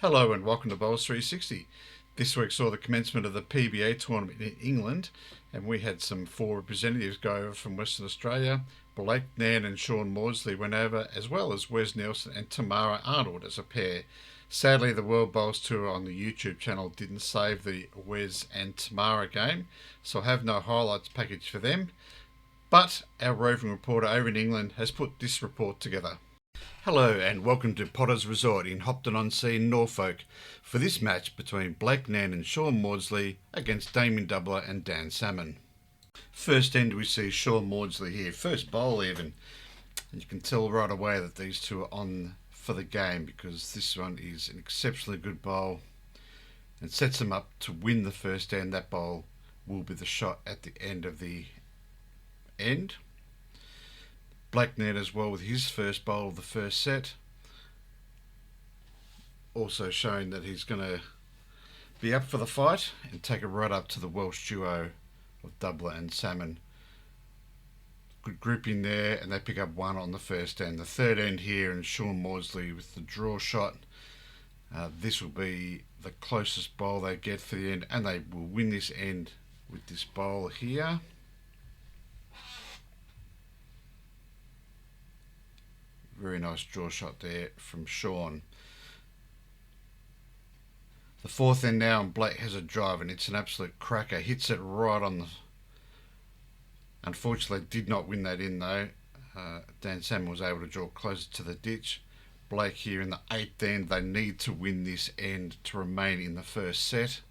Hello and welcome to Bowls 360. This week saw the commencement of the PBA tournament in England, and we had some four representatives go over from Western Australia. Blake Nan and Sean Maudsley went over, as well as Wes Nelson and Tamara Arnold as a pair. Sadly, the World Bowls Tour on the YouTube channel didn't save the Wes and Tamara game, so I have no highlights package for them. But our roving reporter over in England has put this report together. Hello and welcome to Potter's Resort in Hopton-on-Sea, Norfolk, for this match between Blake Nan and Sean Maudsley against Damien Doubler and Dan Salmon. First end we see Sean Maudsley here, first bowl even, and you can tell right away that these two are on for the game because this one is an exceptionally good bowl and sets them up to win the first end. That bowl will be the shot at the end of the end. Blake Nan as well with his first bowl of the first set, also showing that he's going to be up for the fight and take it right up to the Welsh duo of Doubler and Salmon. Good grouping there, and they pick up one on the first end. The third end here, and Sean Maudsley with the draw shot. This will be the closest bowl they get for the end, and they will win this end with this bowl here. Very nice draw shot there from Sean. The fourth end now, and Blake has a drive, and it's an absolute cracker. Hits it right on the... Unfortunately, did not win that in though. Dan Salmon was able to draw closer to the ditch. Blake here in the eighth end. They need to win this end to remain in the first set.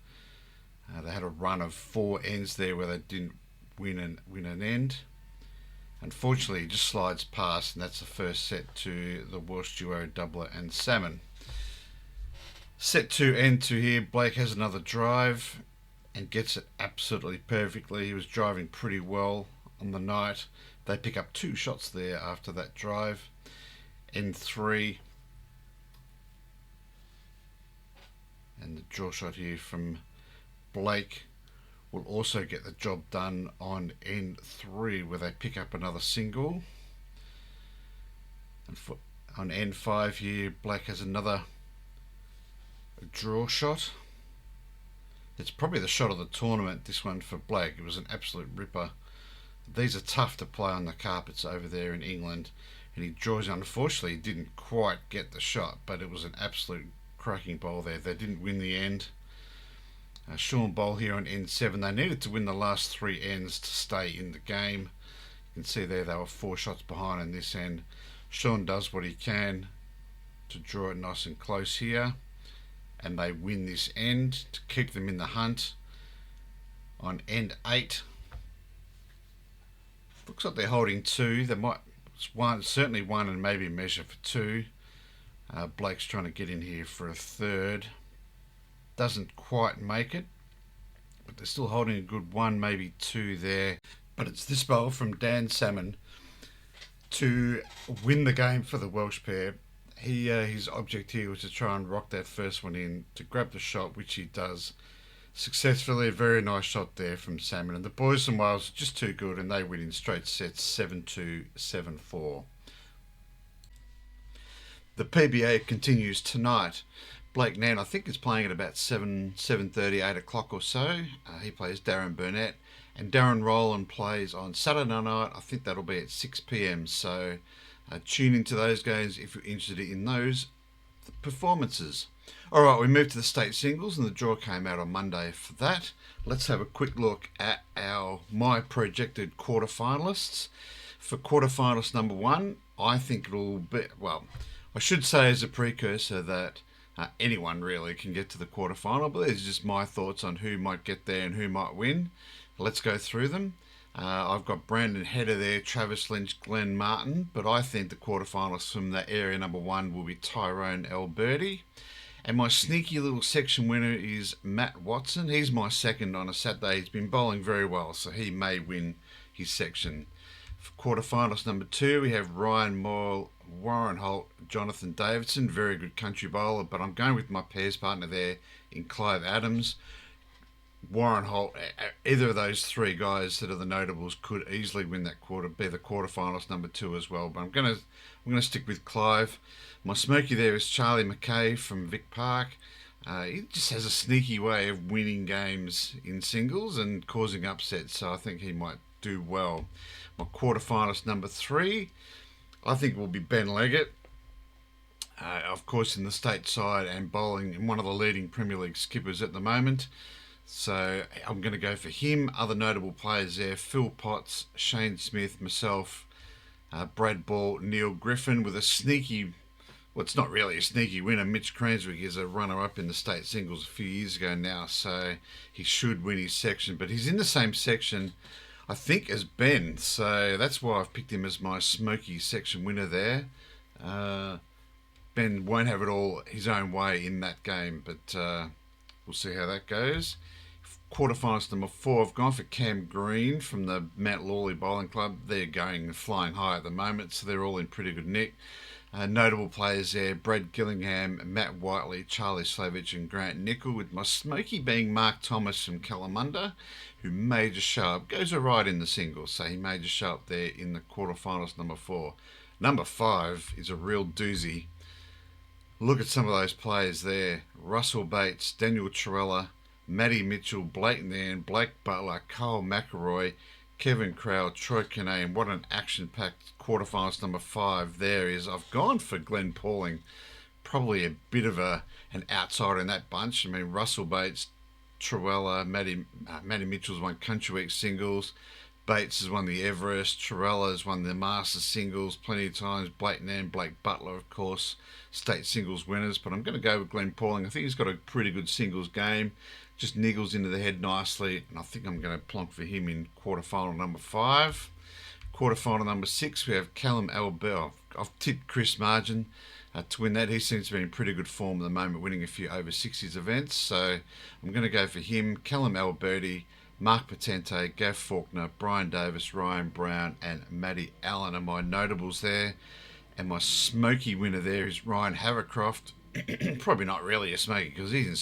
They had a run of four ends there where they didn't win an end. Unfortunately, it just slides past, and that's the first set to the Welsh duo Doubler and Salmon. Set 2 end to here, Blake has another drive and gets it absolutely perfectly. He was driving pretty well on the night. They pick up two shots there after that drive. End 3. And the draw shot here from Blake will also get the job done on end 3, where they pick up another single. And on end 5 here, Blake has another draw shot. It's probably the shot of the tournament, this one for Blake. It was an absolute ripper. These are tough to play on the carpets over there in England, and he draws. Unfortunately, he didn't quite get the shot, but it was an absolute cracking bowl there. They didn't win the end. Sean bowl here on end 7. They needed to win the last 3 ends to stay in the game. You can see there they were 4 shots behind in this end. Sean does what he can to draw it nice and close here, and they win this end to keep them in the hunt. On end 8, looks like they're holding 2. They might certainly 1 and maybe measure for 2. Blake's trying to get in here for a third. Doesn't quite make it, but they're still holding a good 1, maybe 2 there. But it's this bowl from Dan Salmon to win the game for the Welsh pair. His object here was to try and rock that first one in to grab the shot, which he does successfully. A very nice shot there from Salmon, and the boys from Wales are just too good, and they win in straight sets 7-2, 7-4. The PBA continues tonight. Blake Nan, I think, is playing at about 7:30, 8 o'clock or so. He plays Darren Burnett, and Darren Rowland plays on Saturday night. I think that'll be at 6 p.m. So tune into those games if you're interested in those performances. All right, we move to the state singles, and the draw came out on Monday for that. Let's have a quick look at my projected quarterfinalists. For quarterfinalist number 1, I think it'll be, well, I should say as a precursor that anyone really can get to the quarterfinal, but these are just my thoughts on who might get there and who might win. Let's go through them. I've got Brandon Hedder there, Travis Lynch, Glenn Martin, but I think the quarterfinalists from that area number 1 will be Tyrone Alberti. And my sneaky little section winner is Matt Watson. He's my second on a Saturday. He's been bowling very well, so he may win his section. For quarterfinals number 2, we have Ryan Moyle, Warren Holt, Jonathan Davidson. Very good country bowler, but I'm going with my pairs partner there in Clive Adams. Warren Holt, either of those three guys that are the notables could easily win that quarter, be the quarterfinals number two as well. But I'm gonna stick with Clive. My smoky there is Charlie McKay from Vic Park. He just has a sneaky way of winning games in singles and causing upsets, so I think he might do well. My quarterfinals number three, I think, will be Ben Leggett. Of course, in the state side and bowling, and one of the leading Premier League skippers at the moment. So I'm going to go for him. Other notable players there: Phil Potts, Shane Smith, myself, Brad Ball, Neil Griffin, with a sneaky, well, it's not really a sneaky winner. Mitch Cranswick is a runner-up in the state singles a few years ago now, so he should win his section. But he's in the same section, I think, as Ben, so that's why I've picked him as my smoky section winner there. Uh, Ben won't have it all his own way in that game, but we'll see how that goes. Quarterfinals number four, I've gone for Cam Green from the Mount Lawley Bowling Club. They're going flying high at the moment, so they're all in pretty good nick. Notable players there: Brad Gillingham, Matt Whiteley, Charlie Slavich and Grant Nicol, with my smoky being Mark Thomas from Kalamunda, who may just show up. Goes alright in the singles, so he may just show up there in the quarterfinals number four. Number five is a real doozy. Look at some of those players there: Russell Bates, Daniel Trewella, Matty Mitchell, Blake Nairn, Blake Butler, Carl McElroy, Kevin Crowell, Troy Kinane. What an action-packed quarterfinals number five there is. I've gone for Glenn Pauling, probably a bit of an outsider in that bunch. I mean, Russell Bates, Trewella, Matty Mitchell's won Country Week singles. Bates has won the Everest. Trewella has won the Masters singles plenty of times. Blake Nairn, Blake Butler, of course, state singles winners. But I'm going to go with Glenn Pauling. I think he's got a pretty good singles game. Just niggles into the head nicely, and I think I'm going to plonk for him in quarterfinal number five. Quarterfinal number six, we have Callum Albert. I've tipped Chris Margin to win that. He seems to be in pretty good form at the moment, winning a few over 60s events. So I'm going to go for him. Callum Alberti, Mark Patente, Gav Faulkner, Brian Davis, Ryan Brown, and Matty Allen are my notables there. And my smoky winner there is Ryan Havercroft. Probably not really a smoky because he's in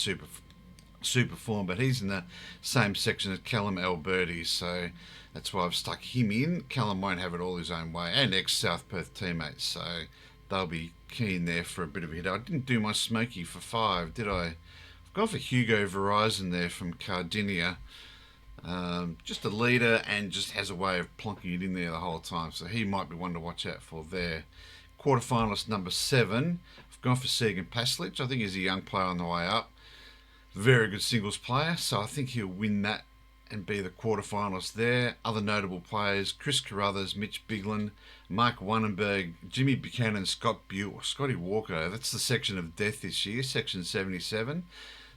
super form, but he's in the same section as Callum Alberti, so that's why I've stuck him in. Callum won't have it all his own way, and ex-South Perth teammates, so they'll be keen there for a bit of a hit. I didn't do my smoky for five, did I? I've gone for Hugo Verizon there from Cardinia. Just a leader and just has a way of plonking it in there the whole time, so he might be one to watch out for there. Quarterfinalist number seven, I've gone for Segan Paslich. I think he's a young player on the way up. Very good singles player, so I think he'll win that and be the quarterfinalist there. Other notable players: Chris Carruthers, Mitch Bigland, Mark Wannenberg, Jimmy Buchanan, Scott Butte, Scotty Walker. That's the section of death this year, section 77.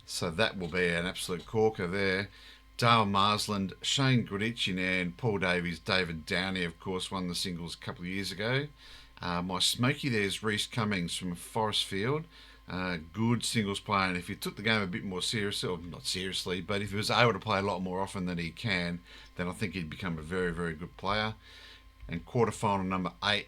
So that will be an absolute corker there. Dale Marsland, Shane Grudichin, Paul Davies, David Downey, of course, won the singles a couple of years ago. My smoky there is Reece Cummings from Forestfield. Good singles player, and if he took the game a bit more seriously, or not seriously, but if he was able to play a lot more often than he can, then I think he'd become a very, very good player. And quarterfinal number eight,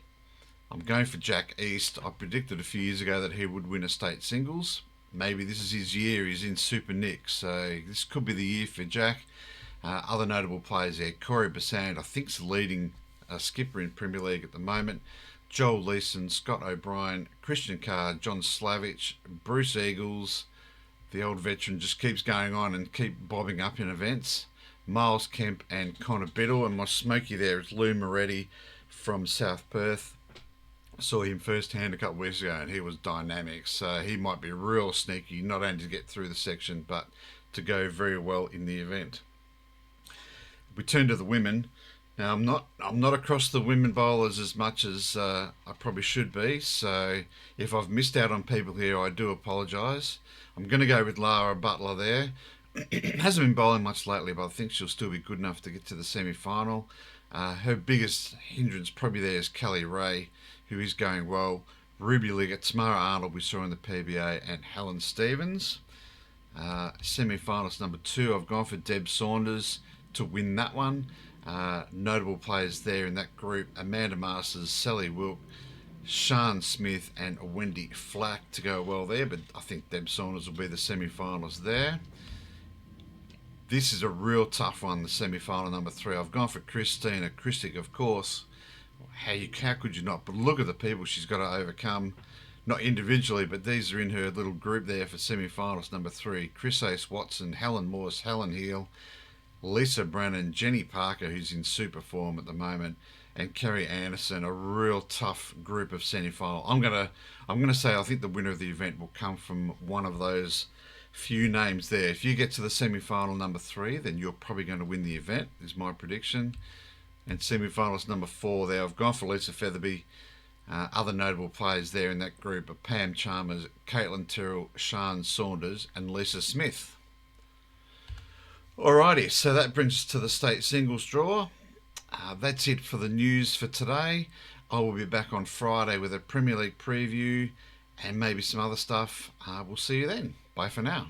I'm going for Jack East. I predicted a few years ago that he would win a state singles. Maybe this is his year. He's in super nick, so this could be the year for Jack. Other notable players there: Corey Bassand, I think's the leading skipper in Premier League at the moment. Joel Leeson, Scott O'Brien, Christian Carr, John Slavich, Bruce Eagles. The old veteran just keeps going on and keep bobbing up in events. Miles Kemp and Connor Biddle. And my smoky there is Lou Moretti from South Perth. I saw him firsthand a couple of weeks ago and he was dynamic. So he might be real sneaky, not only to get through the section, but to go very well in the event. We turn to the women. Now I'm not across the women bowlers as much as I probably should be, so if I've missed out on people here, I do apologise. I'm going to go with Lara Butler there. Hasn't been bowling much lately, but I think she'll still be good enough to get to the semi-final. Her biggest hindrance probably there is Kelly Ray, who is going well. Ruby Liggett, Tamara Arnold we saw in the PBA, and Helen Stevens. Semi-finalist number two, I've gone for Deb Saunders to win that one. Notable players there in that group: Amanda Masters, Sally Wilk, Sian Smith and Wendy Flack to go well there, but I think Deb Saunders will be the semi-finals there. This is a real tough one, the semi-final number 3. I've gone for Christina Kristic, of course. How could you not? But look at the people she's got to overcome, not individually, but these are in her little group there for semi-finals number 3. Chris Ace Watson, Helen Morse, Helen Heel, Lisa Brennan, Jenny Parker, who's in super form at the moment, and Kerry Anderson. A real tough group of semi-final. I'm gonna say I think the winner of the event will come from one of those few names there. If you get to the semi-final number 3, then you're probably going to win the event, is my prediction. And semi-finals number 4 there, I've gone for Lisa Featherby. Other notable players there in that group are Pam Chalmers, Caitlin Tyrrell, Sian Saunders, and Lisa Smith. Alrighty, so that brings us to the state singles draw. That's it for the news for today. I will be back on Friday with a Premier League preview and maybe some other stuff. We'll see you then. Bye for now.